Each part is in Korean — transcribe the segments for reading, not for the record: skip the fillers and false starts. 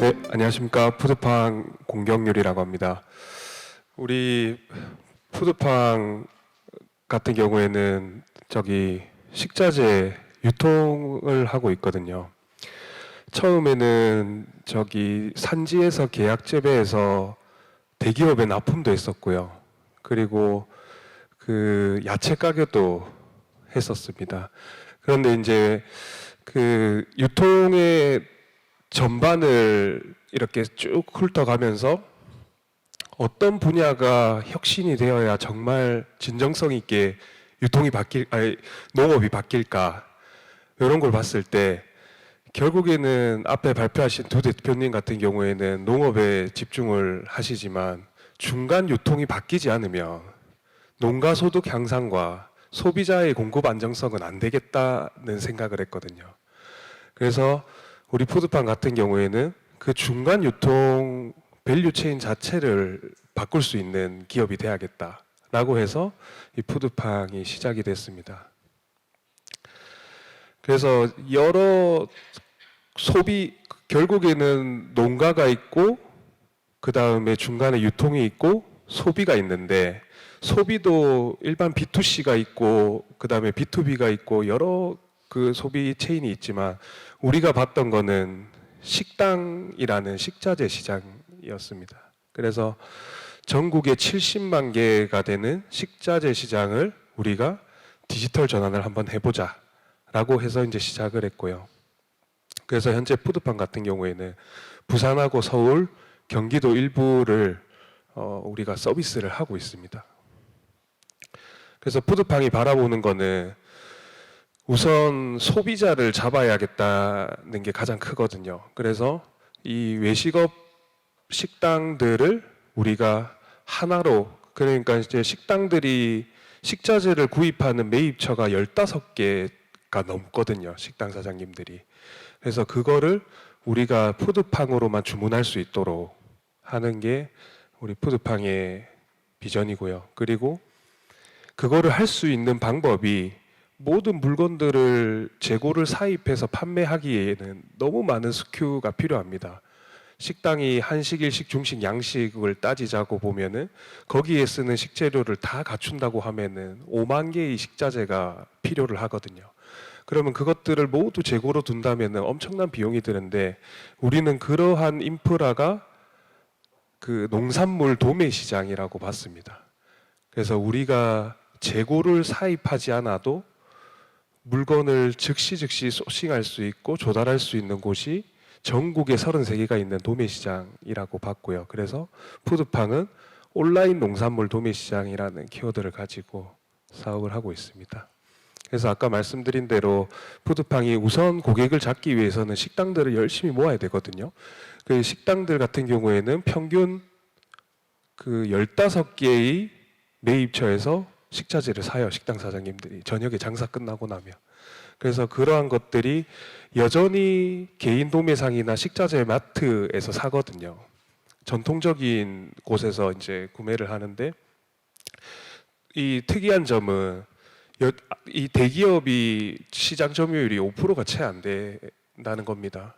네, 안녕하십니까. 푸드팡 공경률이라고 합니다. 우리 푸드팡 같은 경우에는 저기 식자재 유통을 하고 있거든요. 처음에는 저기 산지에서 계약 재배해서 대기업에 납품도 했었고요. 그리고 그 야채 가게도 했었습니다. 그런데 이제 그 유통의 전반을 이렇게 쭉 훑어가면서 어떤 분야가 혁신이 되어야 정말 진정성 있게 농업이 바뀔까 이런 걸 봤을 때 결국에는 앞에 발표하신 두 대표님 같은 경우에는 농업에 집중을 하시지만 중간 유통이 바뀌지 않으면 농가 소득 향상과 소비자의 공급 안정성은 안 되겠다는 생각을 했거든요. 그래서 우리 푸드팡 같은 경우에는 그 중간 유통 밸류 체인 자체를 바꿀 수 있는 기업이 돼야겠다라고 해서 이 푸드팡이 시작이 됐습니다. 그래서 여러 결국에는 농가가 있고 그 다음에 중간에 유통이 있고 소비가 있는데 소비도 일반 B2C가 있고 그 다음에 B2B가 있고 여러 그 소비 체인이 있지만 우리가 봤던 거는 식당이라는 식자재 시장이었습니다. 그래서 전국에 70만 개가 되는 식자재 시장을 우리가 디지털 전환을 한번 해보자 라고 해서 이제 시작을 했고요. 그래서 현재 푸드팡 같은 경우에는 부산하고 서울, 경기도 일부를 우리가 서비스를 하고 있습니다. 그래서 푸드팡이 바라보는 거는 우선 소비자를 잡아야겠다는 게 가장 크거든요. 그래서 이 외식업 식당들을 우리가 하나로, 그러니까 이제 식당들이 식자재를 구입하는 매입처가 15개가 넘거든요. 식당 사장님들이. 그래서 그거를 우리가 푸드팡으로만 주문할 수 있도록 하는 게 우리 푸드팡의 비전이고요. 그리고 그거를 할 수 있는 방법이 모든 물건들을 재고를 사입해서 판매하기에는 너무 많은 스큐가 필요합니다. 식당이 한식, 일식, 중식, 양식을 따지자고 보면은 거기에 쓰는 식재료를 다 갖춘다고 하면은 5만 개의 식자재가 필요를 하거든요. 그러면 그것들을 모두 재고로 둔다면은 엄청난 비용이 드는데 우리는 그러한 인프라가 그 농산물 도매 시장이라고 봤습니다. 그래서 우리가 재고를 사입하지 않아도 물건을 즉시 소싱할 수 있고 조달할 수 있는 곳이 전국에 33개가 있는 도매시장이라고 봤고요. 그래서 푸드팡은 온라인 농산물 도매시장이라는 키워드를 가지고 사업을 하고 있습니다. 그래서 아까 말씀드린 대로 푸드팡이 우선 고객을 잡기 위해서는 식당들을 열심히 모아야 되거든요. 그 식당들 같은 경우에는 평균 그 15개의 매입처에서 식자재를 사요. 식당 사장님들이 저녁에 장사 끝나고 나면. 그래서 그러한 것들이 여전히 개인 도매상이나 식자재 마트에서 사거든요. 전통적인 곳에서 이제 구매를 하는데 이 특이한 점은 이 대기업이 시장 점유율이 5%가 채 안 된다는 겁니다.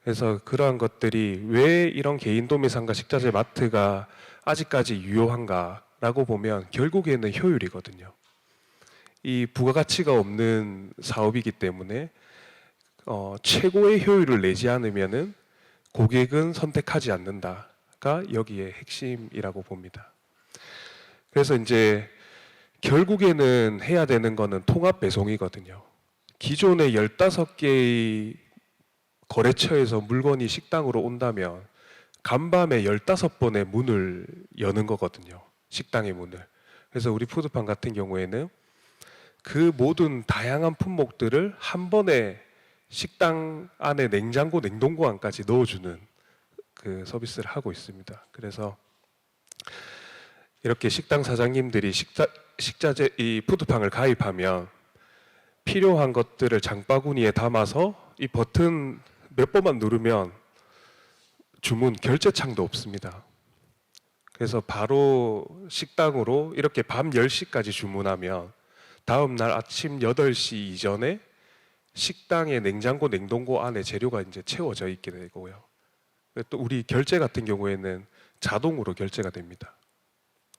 그래서 그러한 것들이 왜 이런 개인 도매상과 식자재 마트가 아직까지 유효한가라고 보면 결국에는 효율이거든요. 이 부가가치가 없는 사업이기 때문에 최고의 효율을 내지 않으면은 고객은 선택하지 않는다가 여기에 핵심이라고 봅니다. 그래서 이제 결국에는 해야 되는 거는 통합 배송이거든요. 기존의 15개의 거래처에서 물건이 식당으로 온다면 간밤에 15번의 문을 여는 거거든요. 식당의 문을. 그래서 우리 푸드팡 같은 경우에는 그 모든 다양한 품목들을 한 번에 식당 안에 냉장고, 냉동고 안까지 넣어주는 그 서비스를 하고 있습니다. 그래서 이렇게 식당 사장님들이 식자재 이 푸드팡을 가입하면 필요한 것들을 장바구니에 담아서 이 버튼 몇 번만 누르면 주문 결제창도 없습니다. 그래서 바로 식당으로 이렇게 밤 10시까지 주문하면 다음 날 아침 8시 이전에 식당의 냉장고, 냉동고 안에 재료가 이제 채워져 있게 되고요. 또 우리 결제 같은 경우에는 자동으로 결제가 됩니다.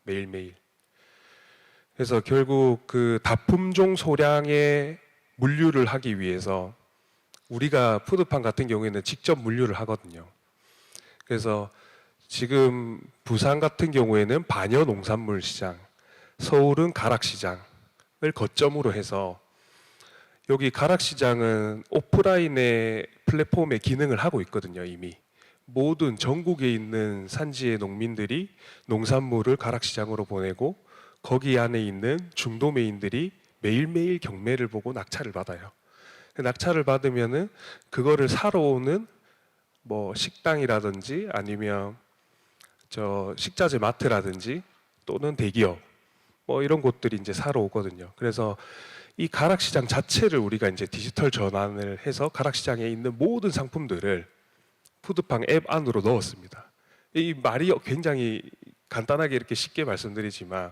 매일매일. 그래서 결국 그 다품종 소량의 물류를 하기 위해서 우리가 푸드판 같은 경우에는 직접 물류를 하거든요. 그래서 지금 부산 같은 경우에는 반여 농산물 시장, 서울은 가락시장을 거점으로 해서 여기 가락시장은 오프라인의 플랫폼의 기능을 하고 있거든요, 이미. 모든 전국에 있는 산지의 농민들이 농산물을 가락시장으로 보내고 거기 안에 있는 중도매인들이 매일매일 경매를 보고 낙찰을 받아요. 그 낙찰을 받으면은 그거를 사러 오는 뭐 식당이라든지 아니면 저 식자재 마트라든지 또는 대기업 뭐 이런 곳들이 이제 사러 오거든요. 그래서 이 가락시장 자체를 우리가 이제 디지털 전환을 해서 가락시장에 있는 모든 상품들을 푸드팡 앱 안으로 넣었습니다. 이 말이 굉장히 간단하게 이렇게 쉽게 말씀드리지만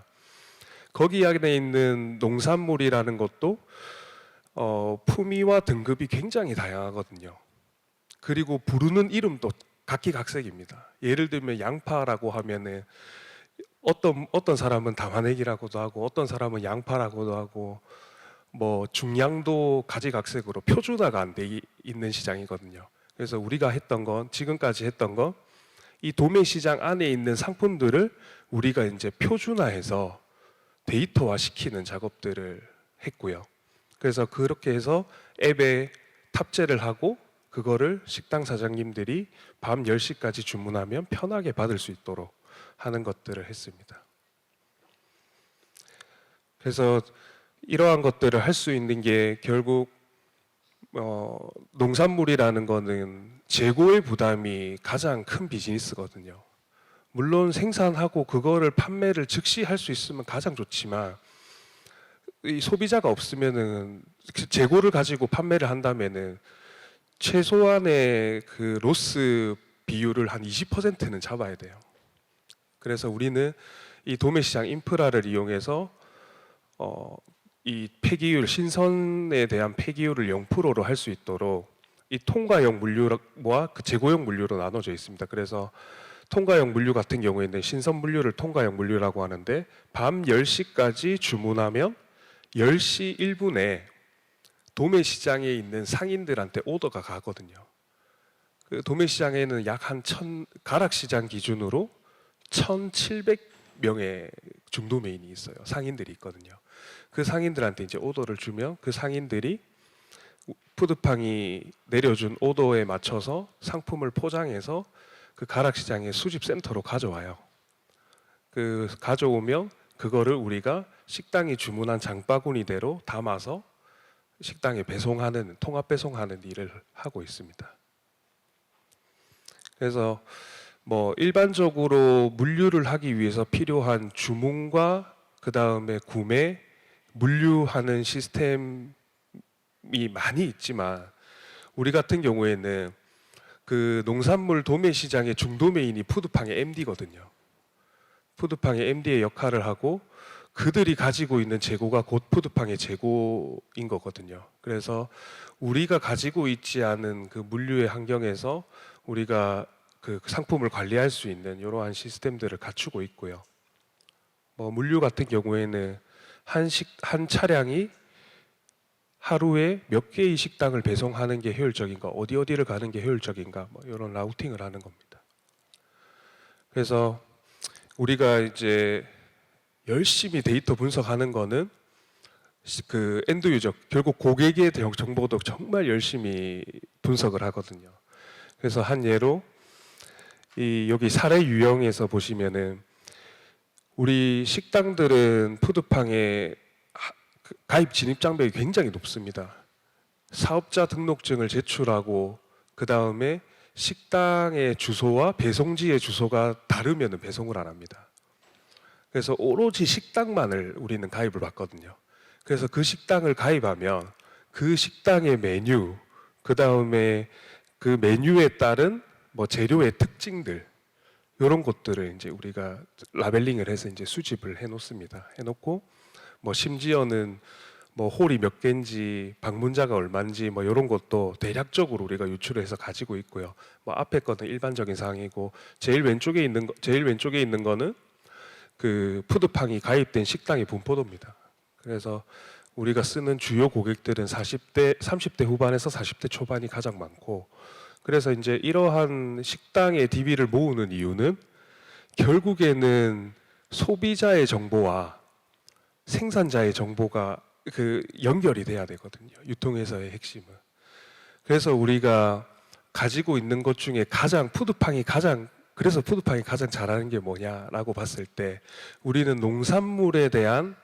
거기 안에 있는 농산물이라는 것도 품위와 등급이 굉장히 다양하거든요. 그리고 부르는 이름도 각기각색입니다. 예를 들면 양파라고 하면은 어떤 사람은 담아내기라고도 하고 어떤 사람은 양파라고도 하고 뭐 중량도 가지각색으로 표준화가 안 돼 있는 시장이거든요. 그래서 우리가 했던 건 지금까지 했던 건 이 도매 시장 안에 있는 상품들을 우리가 이제 표준화해서 데이터화 시키는 작업들을 했고요. 그래서 그렇게 해서 앱에 탑재를 하고 그거를 식당 사장님들이 밤 10시까지 주문하면 편하게 받을 수 있도록 하는 것들을 했습니다. 그래서 이러한 것들을 할 수 있는 게 결국 농산물이라는 거는 재고의 부담이 가장 큰 비즈니스거든요. 물론 생산하고 그거를 판매를 즉시 할 수 있으면 가장 좋지만 이 소비자가 없으면은 재고를 가지고 판매를 한다면은 최소한의 그 로스 비율을 한 20%는 잡아야 돼요. 그래서 우리는 이 도매시장 인프라를 이용해서 이 폐기율, 신선에 대한 폐기율을 0%로 할 수 있도록 이 통과형 물류와 그 재고형 물류로 나눠져 있습니다. 그래서 통과형 물류 같은 경우에는 신선 물류를 통과형 물류라고 하는데 밤 10시까지 주문하면 10시 1분에 도매시장에 있는 상인들한테 오더가 가거든요. 그 도매시장에는 약 한 가락시장 기준으로 1,700명의 중도매인이 있어요. 상인들이 있거든요. 그 상인들한테 이제 오더를 주면 그 상인들이 푸드팡이 내려준 오더에 맞춰서 상품을 포장해서 그 가락시장의 수집센터로 가져와요. 그 가져오면 그거를 우리가 식당이 주문한 장바구니대로 담아서 식당에 배송하는 통합 배송하는 일을 하고 있습니다. 그래서 뭐 일반적으로 물류를 하기 위해서 필요한 주문과 그 다음에 구매, 물류하는 시스템이 많이 있지만 우리 같은 경우에는 그 농산물 도매 시장의 중도매인이 푸드팡의 MD거든요. 푸드팡의 MD의 역할을 하고 그들이 가지고 있는 재고가 곧 푸드팡의 재고인 거거든요. 그래서 우리가 가지고 있지 않은 그 물류의 환경에서 우리가 그 상품을 관리할 수 있는 이러한 시스템들을 갖추고 있고요. 뭐 물류 같은 경우에는 한 차량이 하루에 몇 개의 식당을 배송하는 게 효율적인가, 어디를 가는 게 효율적인가, 뭐 이런 라우팅을 하는 겁니다. 그래서 우리가 이제 열심히 데이터 분석하는 거는 그 엔드 유저, 결국 고객의 정보도 정말 열심히 분석을 하거든요. 그래서 한 예로 여기 사례 유형에서 보시면은 우리 식당들은 푸드팡의 가입 진입 장벽이 굉장히 높습니다. 사업자 등록증을 제출하고 그 다음에 식당의 주소와 배송지의 주소가 다르면 배송을 안 합니다. 그래서 오로지 식당만을 우리는 가입을 받거든요. 그래서 그 식당을 가입하면 그 식당의 메뉴, 그 다음에 그 메뉴에 따른 뭐 재료의 특징들 이런 것들을 이제 우리가 라벨링을 해서 이제 수집을 해놓습니다. 해놓고 뭐 심지어는 뭐 홀이 몇 개인지, 방문자가 얼마인지 뭐 이런 것도 대략적으로 우리가 유출을 해서 가지고 있고요. 뭐 앞에 거는 일반적인 사항이고 제일 왼쪽에 있는 거는 그 푸드팡이 가입된 식당의 분포도입니다. 그래서 우리가 쓰는 주요 고객들은 30대 후반에서 40대 초반이 가장 많고, 그래서 이제 이러한 식당의 DB를 모으는 이유는 결국에는 소비자의 정보와 생산자의 정보가 그 연결이 돼야 되거든요. 유통에서의 핵심은. 그래서 우리가 가지고 있는 것 중에 그래서 푸드팡이 가장 잘하는 게 뭐냐라고 봤을 때, 우리는 농산물에 대한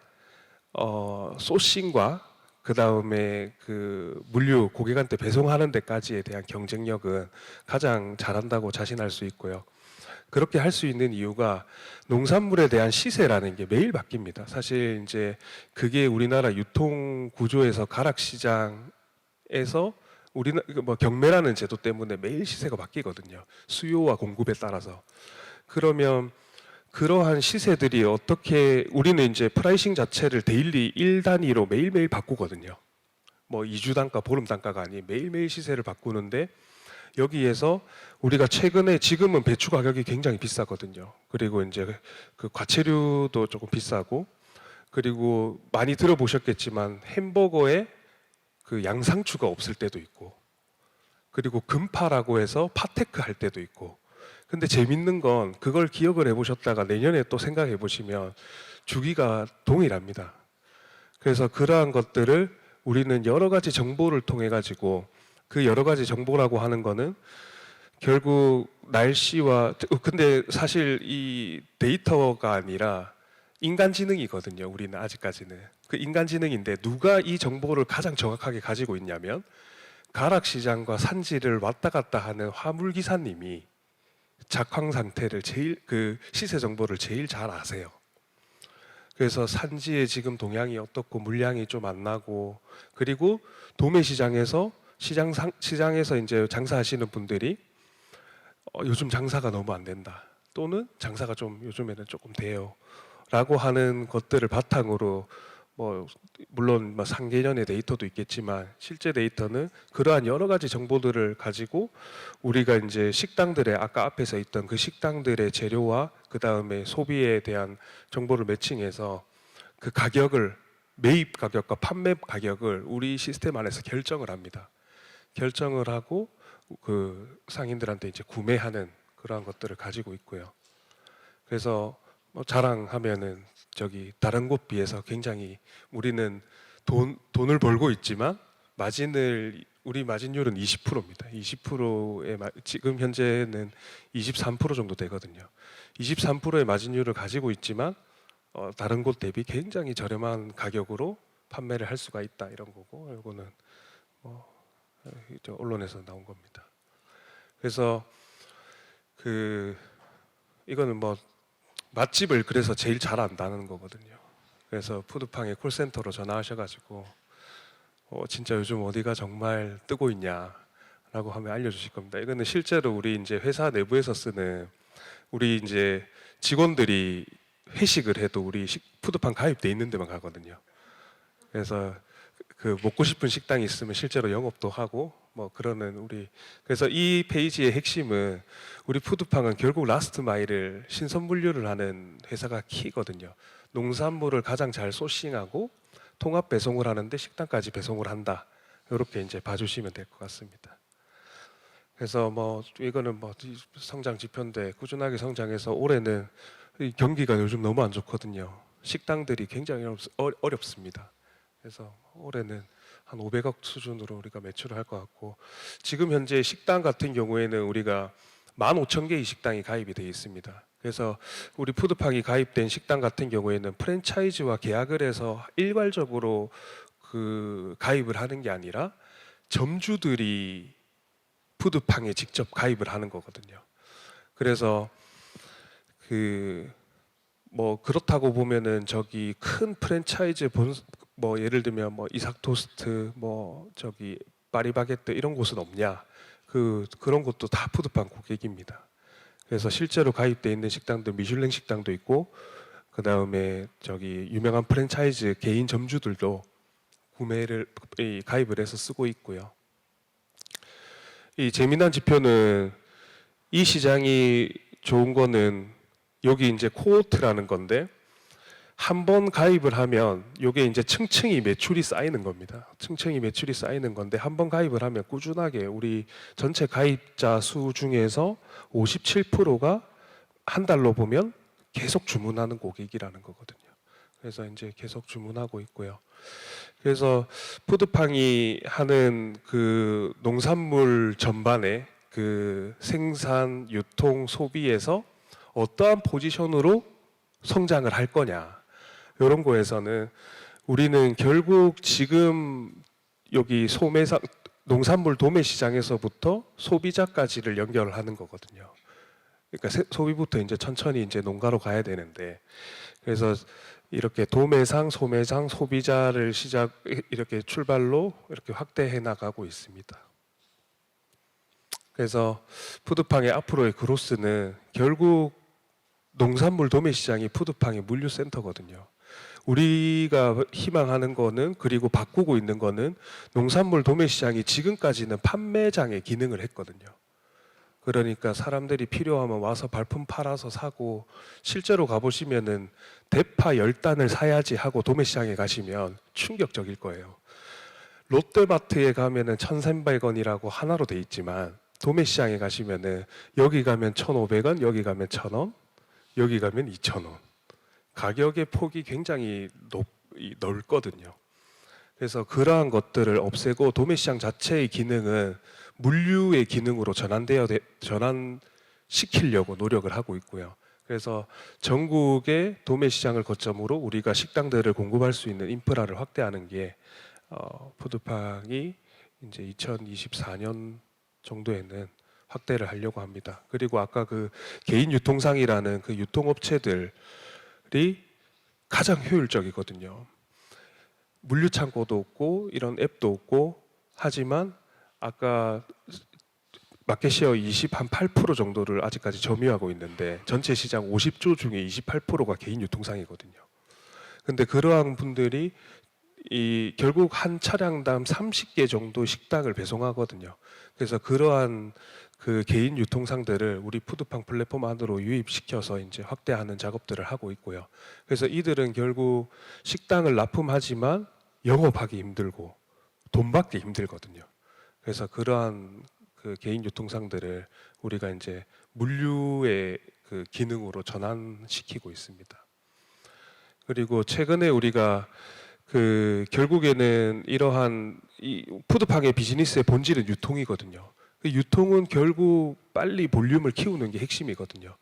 소싱과 그 다음에 그 물류 고객한테 배송하는 데까지에 대한 경쟁력은 가장 잘한다고 자신할 수 있고요. 그렇게 할 수 있는 이유가 농산물에 대한 시세라는 게 매일 바뀝니다. 사실 이제 그게 우리나라 유통 구조에서 가락시장에서 뭐 경매라는 제도 때문에 매일 시세가 바뀌거든요. 수요와 공급에 따라서. 그러면 그러한 시세들이 어떻게, 우리는 이제 프라이싱 자체를 데일리 1단위로 매일매일 바꾸거든요. 뭐 2주 단가, 보름 단가가 아닌 매일매일 시세를 바꾸는데, 여기에서 우리가 최근에, 지금은 배추 가격이 굉장히 비싸거든요. 그리고 이제 그 과체류도 조금 비싸고, 그리고 많이 들어보셨겠지만 햄버거에 그 양상추가 없을 때도 있고, 그리고 금파라고 해서 파테크 할 때도 있고. 근데 재밌는 건 그걸 기억을 해보셨다가 내년에 또 생각해 보시면 주기가 동일합니다. 그래서 그러한 것들을 우리는 여러 가지 정보를 통해 가지고, 그 여러 가지 정보라고 하는 거는 결국 날씨와, 근데 사실 이 데이터가 아니라 인간지능이거든요. 우리는 아직까지는 그 인간지능인데, 누가 이 정보를 가장 정확하게 가지고 있냐면 가락시장과 산지를 왔다 갔다 하는 화물기사님이 작황 상태를 그 시세 정보를 제일 잘 아세요. 그래서 산지에 지금 동향이 어떻고 물량이 좀 안 나고, 그리고 도매시장에서 시장에서 이제 장사하시는 분들이 요즘 장사가 너무 안 된다, 또는 장사가 좀 요즘에는 조금 돼요라고 하는 것들을 바탕으로, 뭐 물론 뭐 상개년의 데이터도 있겠지만 실제 데이터는 그러한 여러 가지 정보들을 가지고 우리가 이제 식당들의, 아까 앞에서 있던 그 식당들의 재료와 그 다음에 소비에 대한 정보를 매칭해서 그 가격을, 매입 가격과 판매 가격을 우리 시스템 안에서 결정을 합니다. 결정을 하고 그 상인들한테 이제 구매하는 그러한 것들을 가지고 있고요. 그래서 뭐 자랑하면은 저기 다른 곳 비해서 굉장히 우리는 돈을 벌고 있지만 우리 마진율은 20%입니다. 20%의 지금 현재는 23% 정도 되거든요. 23%의 마진율을 가지고 있지만 다른 곳 대비 굉장히 저렴한 가격으로 판매를 할 수가 있다, 이런 거고, 이거는 언론에서 나온 겁니다. 그래서 이거는 뭐 맛집을 그래서 제일 잘 안다는 거거든요. 그래서 푸드팡에 콜센터로 전화하셔가지고 진짜 요즘 어디가 정말 뜨고 있냐라고 하면 알려주실 겁니다. 이거는 실제로 우리 이제 회사 내부에서 쓰는, 우리 이제 직원들이 회식을 해도 우리 푸드팡 가입돼 있는 데만 가거든요. 그래서 그 먹고 싶은 식당이 있으면 실제로 영업도 하고 뭐 그러는 우리. 그래서 이 페이지의 핵심은, 우리 푸드팡은 결국 라스트 마일을, 신선 분류를 하는 회사가 키거든요. 농산물을 가장 잘 소싱하고 통합 배송을 하는데 식당까지 배송을 한다, 이렇게 이제 봐주시면 될 것 같습니다. 그래서 뭐 이거는 뭐 성장 지표인데, 꾸준하게 성장해서 올해는 경기가 요즘 너무 안 좋거든요. 식당들이 굉장히 어렵습니다. 그래서 올해는 한 500억 수준으로 우리가 매출을 할 것 같고, 지금 현재 식당 같은 경우에는 우리가 15,000개의 식당이 가입이 되어 있습니다. 그래서 우리 푸드팡이 가입된 식당 같은 경우에는 프랜차이즈와 계약을 해서 일괄적으로 그 가입을 하는 게 아니라 점주들이 푸드팡에 직접 가입을 하는 거거든요. 그래서 뭐 그렇다고 보면은 저기 큰 프랜차이즈 뭐 예를 들면 뭐 이삭 토스트, 뭐 저기 파리바게뜨 이런 곳은 없냐? 그런 곳도 다 푸드팡 고객입니다. 그래서 실제로 가입돼 있는 식당도 미슐랭 식당도 있고, 그 다음에 저기 유명한 프랜차이즈 개인 점주들도 가입을 해서 쓰고 있고요. 이 재미난 지표는 이 시장이 좋은 거는 여기 이제 코호트라는 건데 한 번 가입을 하면 이게 이제 층층이 매출이 쌓이는 겁니다. 층층이 매출이 쌓이는 건데 한 번 가입을 하면 꾸준하게 우리 전체 가입자 수 중에서 57%가 한 달로 보면 계속 주문하는 고객이라는 거거든요. 그래서 이제 계속 주문하고 있고요. 그래서 푸드팡이 하는 그 농산물 전반의 그 생산, 유통, 소비에서 어떠한 포지션으로 성장을 할 거냐 이런 거에서는 우리는 결국 지금 여기 소매상 농산물 도매 시장에서부터 소비자까지를 연결을 하는 거거든요. 그러니까 소비부터 이제 천천히 이제 농가로 가야 되는데 그래서 이렇게 도매상, 소매상, 소비자를 이렇게 출발로 이렇게 확대해 나가고 있습니다. 그래서 푸드팡의 앞으로의 그로스는 결국 농산물 도매 시장이 푸드팡의 물류센터거든요. 우리가 희망하는 거는 그리고 바꾸고 있는 거는 농산물 도매 시장이 지금까지는 판매장의 기능을 했거든요. 그러니까 사람들이 필요하면 와서 발품 팔아서 사고 실제로 가보시면은 대파 10단을 사야지 하고 도매시장에 가시면 충격적일 거예요. 롯데마트에 가면은 1,300원이라고 하나로 돼 있지만 도매시장에 가시면은 여기 가면 1,500원, 여기 가면 1,000원, 여기 가면 2,000원. 가격의 폭이 굉장히 넓거든요. 그래서 그러한 것들을 없애고 도매시장 자체의 기능은 물류의 기능으로 전환시키려고 노력을 하고 있고요. 그래서 전국의 도매시장을 거점으로 우리가 식당들을 공급할 수 있는 인프라를 확대하는 게 푸드팡이 이제 2024년 정도에는 확대를 하려고 합니다. 그리고 아까 그 개인 유통상이라는 그 유통업체들이 가장 효율적이거든요. 물류 창고도 없고 이런 앱도 없고 하지만 아까 마켓시어 28% 정도를 아직까지 점유하고 있는데 전체 시장 50조 중에 28%가 개인 유통상이거든요. 근데 그러한 분들이 결국 한 차량당 30개 정도 식당을 배송하거든요. 그래서 그러한 그 개인 유통상들을 우리 푸드팡 플랫폼 안으로 유입시켜서 이제 확대하는 작업들을 하고 있고요. 그래서 이들은 결국 식당을 납품하지만 영업하기 힘들고 돈 받기 힘들거든요. 그래서 그러한 그 개인 유통상들을 우리가 이제 물류의 그 기능으로 전환시키고 있습니다. 그리고 최근에 우리가 그 결국에는 이러한 이 푸드팡의 비즈니스의 본질은 유통이거든요. 그 유통은 결국 빨리 볼륨을 키우는 게 핵심이거든요.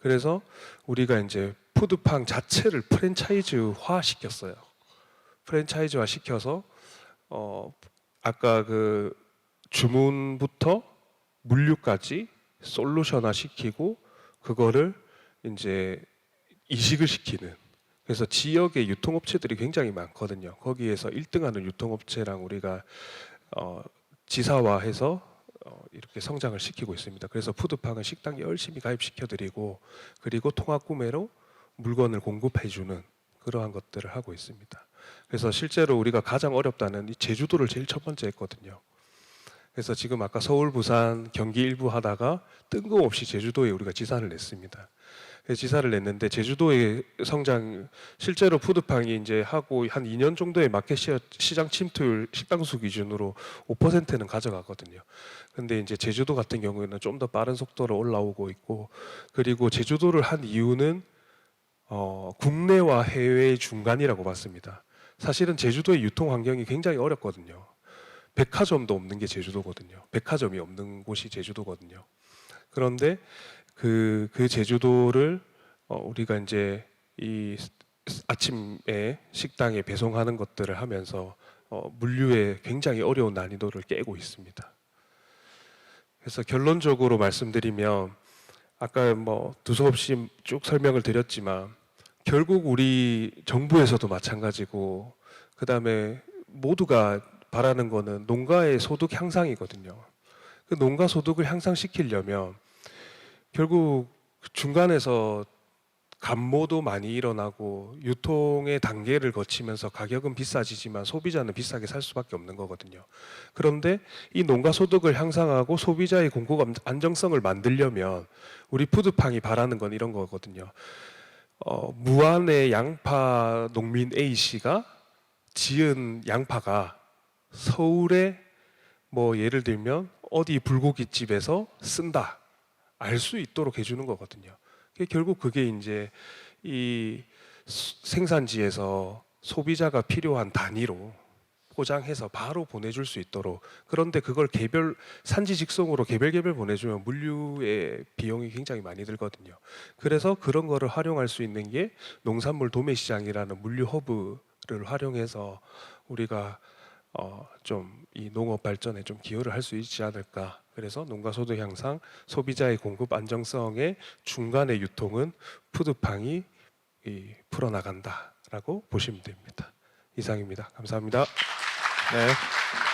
그래서 우리가 이제 푸드팡 자체를 프랜차이즈화 시켰어요. 프랜차이즈화 시켜서 아까 그 주문부터 물류까지 솔루션화 시키고 그거를 이제 이식을 시키는 그래서 지역의 유통업체들이 굉장히 많거든요. 거기에서 1등하는 유통업체랑 우리가 지사화해서 이렇게 성장을 시키고 있습니다. 그래서 푸드팡은 식당 열심히 가입시켜드리고 그리고 통합구매로 물건을 공급해주는 그러한 것들을 하고 있습니다. 그래서 실제로 우리가 가장 어렵다는 이 제주도를 제일 첫 번째 했거든요. 그래서 지금 아까 서울, 부산, 경기 일부 하다가 뜬금없이 제주도에 우리가 지사를 냈습니다. 지사를 냈는데 제주도의 성장 실제로 푸드팡이 이제 하고 한 2년 정도의 마켓 시장 침투율 식당 수 기준으로 5%는 가져가거든요. 근데 이제 제주도 같은 경우에는 좀 더 빠른 속도로 올라오고 있고 그리고 제주도를 한 이유는 국내와 해외의 중간이라고 봤습니다. 사실은 제주도의 유통 환경이 굉장히 어렵거든요. 백화점도 없는 게 제주도거든요. 백화점이 없는 곳이 제주도거든요. 그런데 그 제주도를 우리가 이제 이 아침에 식당에 배송하는 것들을 하면서 물류의 굉장히 어려운 난이도를 깨고 있습니다. 그래서 결론적으로 말씀드리면 아까 뭐 두서없이 쭉 설명을 드렸지만 결국 우리 정부에서도 마찬가지고 그다음에 모두가 바라는 거는 농가의 소득 향상이거든요. 그 농가 소득을 향상시키려면 결국 중간에서 감모도 많이 일어나고 유통의 단계를 거치면서 가격은 비싸지지만 소비자는 비싸게 살 수밖에 없는 거거든요. 그런데 이 농가 소득을 향상하고 소비자의 공급 안정성을 만들려면 우리 푸드팡이 바라는 건 이런 거거든요. 무안의 양파 농민 A 씨가 지은 양파가 서울에 뭐 예를 들면 어디 불고기집에서 쓴다 알 수 있도록 해주는 거거든요. 결국 그게 이제 이 생산지에서 소비자가 필요한 단위로 포장해서 바로 보내줄 수 있도록. 그런데 그걸 개별 산지 직송으로 개별 보내주면 물류의 비용이 굉장히 많이 들거든요. 그래서 그런 거를 활용할 수 있는 게 농산물 도매 시장이라는 물류 허브를 활용해서 우리가 좀 이 농업 발전에 좀 기여를 할 수 있지 않을까. 그래서 농가 소득 향상, 소비자의 공급 안정성의 중간의 유통은 푸드팡이 풀어나간다라고 보시면 됩니다. 이상입니다. 감사합니다. 네.